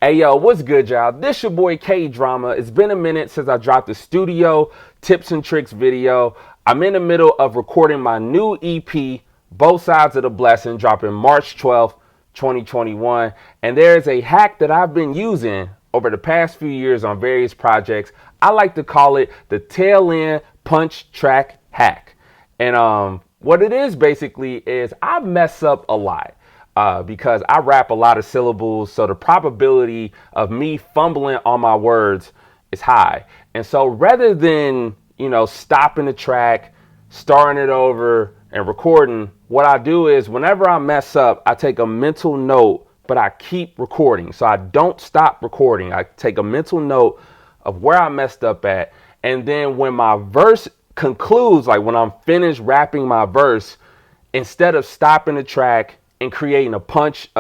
Hey yo, what's good, y'all? This your boy K Drama. It's been a minute since I dropped the studio tips and tricks video. I'm in the middle of recording my new EP, Both Sides of the Blessing, dropping March 12th, 2021. And there's a hack that I've been using over the past few years on various projects. I like to call it the tail end punch track hack. And what it is basically is I mess up a lot. Because I rap a lot of syllables, so the probability of me fumbling on my words is high. And so rather than, stopping the track, starting it over, and recording, what I do is whenever I mess up, I take a mental note, but I keep recording. So I don't stop recording. I take a mental note of where I messed up at. And then when my verse concludes, like when I'm finished rapping my verse, instead of stopping the track and creating a punch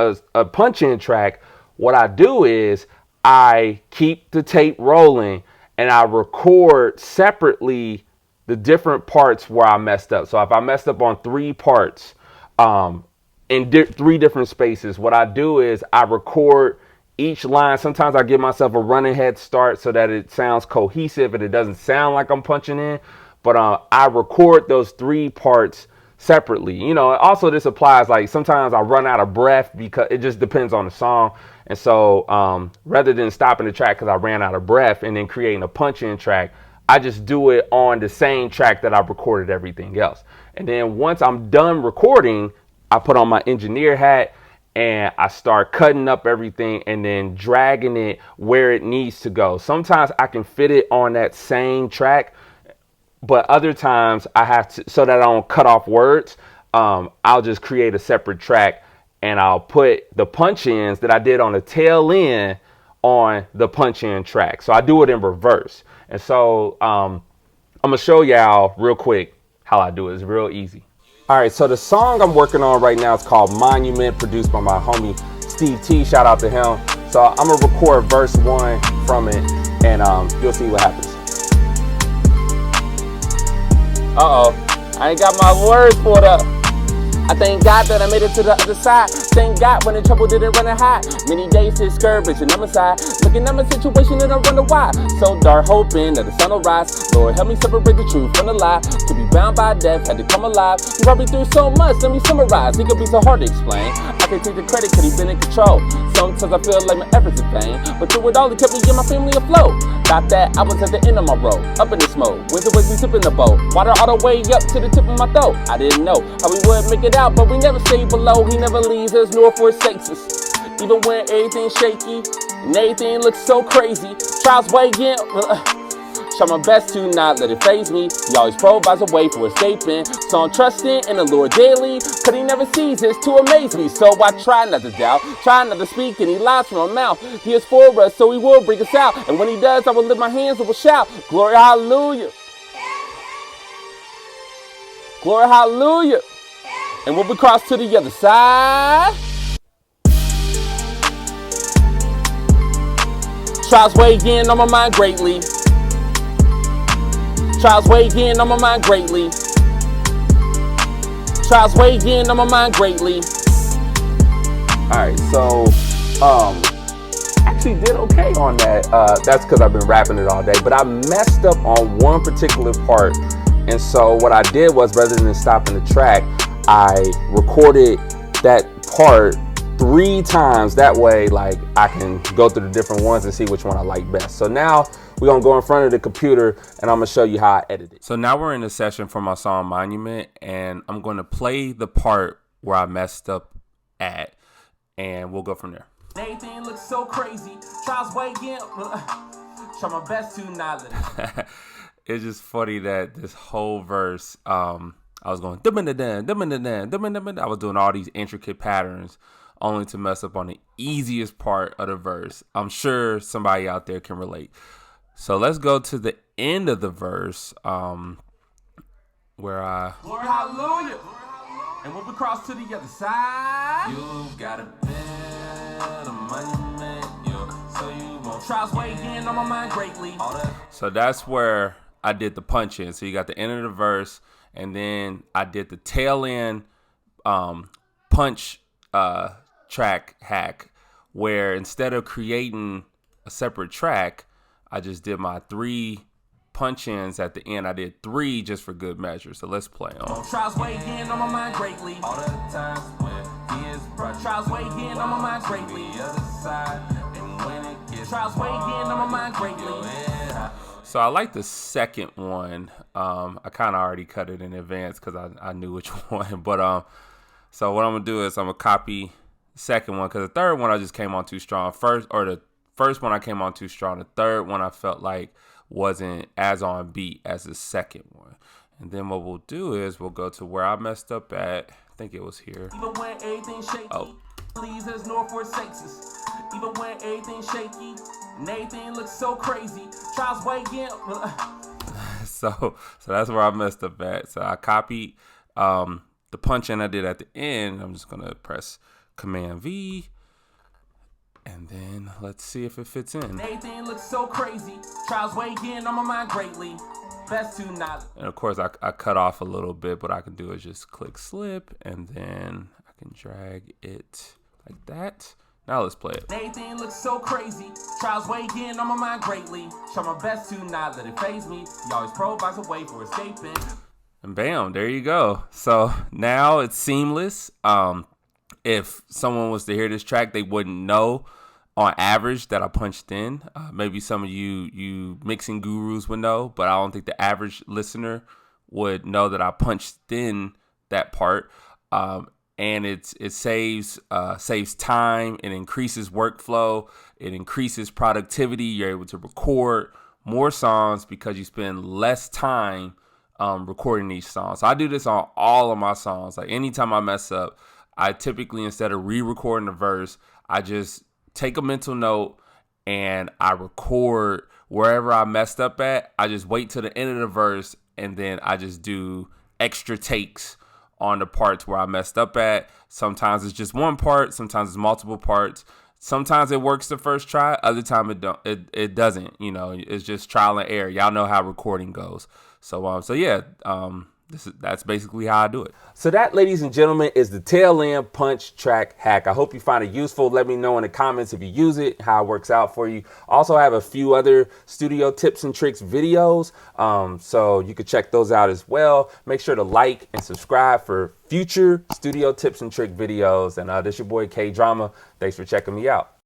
in track, what I do is I keep the tape rolling and I record separately the different parts where I messed up. So if I messed up on three parts three different spaces, what I do is I record each line. Sometimes I give myself a running head start so that it sounds cohesive and it doesn't sound like I'm punching in. But I record those three parts separately. Also this applies, like sometimes I run out of breath because it just depends on the song. And so rather than stopping the track because I ran out of breath and then creating a punch in track, I just do it on the same track that I recorded everything else. And then once I'm done recording, I put on my engineer hat and I start cutting up everything and then dragging it where it needs to go. Sometimes I can fit it on that same track, but other times I have to, so that I don't cut off words, I'll just create a separate track and I'll put the punch ins that I did on the tail end on the punch in track. So I do it in reverse. And so I'm going to show y'all real quick how I do it. It's real easy. All right, so the song I'm working on right now is called Monument, produced by my homie Steve T. Shout out to him. So I'm going to record verse 1 from it and you'll see what happens. I ain't got my words pulled up. I thank God that I made it to the other side. Thank God when the trouble didn't run and hide. Many days discouraged and I'm inside, looking at my situation and I wonder why. So dark, hoping that the sun will rise. Lord, help me separate the truth from the lie. To be bound by death, had to come alive. He brought me through so much, let me summarize. He could be so hard to explain. I can't take the credit cause he's been in control. Sometimes I feel like my efforts in vain, but through it all, he kept me and my family afloat. Thought that I was at the end of my road, up in the smoke. Winter was me tipping the boat, water all the way up to the tip of my throat. I didn't know how we would make it out, but we never stay below. He never leaves us nor forsakes us. Even when everything's shaky and everything looks so crazy, trials weigh in. Try my best to not let it faze me. He always provides a way for escaping. So I'm trusting in the Lord daily, cause he never ceases to amaze me. So I try not to doubt, try not to speak any lies from my mouth. He is for us, so he will bring us out. And when he does, I will lift my hands and will shout, glory, hallelujah. Glory, hallelujah. And when we cross to the other side, trials weigh in on my mind greatly. Trials weigh in on my mind greatly. Trials weigh in on my mind greatly. Alright, so actually did okay on that. That's because I've been rapping it all day. But I messed up on one particular part. And so what I did was, rather than stopping the track, I recorded that part 3 times. That way, like, I can go through the different ones and see which one I like best. So now we're going to go in front of the computer and I'm going to show you how I edit it. So now we're in the session for my song Monument, and I'm going to play the part where I messed up at, and we'll go from there. Everything looks so crazy. Trials weigh in. Try my best to not let it. It's just funny that this whole verse, I was going, I was doing all these intricate patterns only to mess up on the easiest part of the verse. I'm sure somebody out there can relate. So let's go to the end of the verse, where I... Glory, hallelujah. And when we cross to the other side, you've got a better monument, so you won't trials weigh in on my mind greatly. So that's where I did the punch in. So you got the end of the verse, and then I did the tail end punch track hack where instead of creating a separate track, I just did my 3 punch-ins at the end. I did 3 just for good measure. So let's play on. Trials weigh in on my mind greatly. All the times when he is bright. Trials weigh in on my mind greatly. The other side, and when it gets trials weigh in on my mind greatly. So I like the second one. I kind of already cut it in advance because I knew which one. But so what I'm gonna do is I'm gonna copy the second one, because the third one I just came on too strong. The first one I came on too strong. The third one I felt like wasn't as on beat as the second one. And then what we'll do is we'll go to where I messed up at. I think it was here. Even when everything's shaky, please as North forsakes us. Even when everything's shaky, and everything looks so crazy. Trials weigh in. So that's where I messed up at. So I copied the punch in I did at the end. I'm just gonna press Command V. And then let's see if it fits in. Everything looks so crazy. Trials weigh in on my mind greatly. Best to not. And of course I cut off a little bit. What I can do is just click slip, and then I can drag it like that. Now let's play it. Everything looks so crazy. Trials weigh in on my mind greatly. Try my best to not let it faze me. He always provides a way for escaping. And bam, there you go. So now it's seamless. If someone was to hear this track, they wouldn't know on average that I punched in. Maybe some of you mixing gurus would know, but I don't think the average listener would know that I punched in that part. And it saves time, it increases workflow, it increases productivity. You're able to record more songs because you spend less time recording each song. So I do this on all of my songs. Like anytime I mess up, I typically, instead of re-recording the verse, I just take a mental note and I record wherever I messed up at. I just wait till the end of the verse, and then I just do extra takes on the parts where I messed up at. Sometimes it's just one part, sometimes it's multiple parts. Sometimes it works the first try, other time it doesn't. You know, it's just trial and error. Y'all know how recording goes. So yeah, that's basically how I do it. So that, ladies and gentlemen, is the tail end punch track hack. I hope you find it useful. Let me know in the comments if you use it, how it works out for you. Also, I have a few other studio tips and tricks videos, so you can check those out as well. Make sure to like and subscribe for future studio tips and trick videos. And this your boy K Drama. Thanks for checking me out.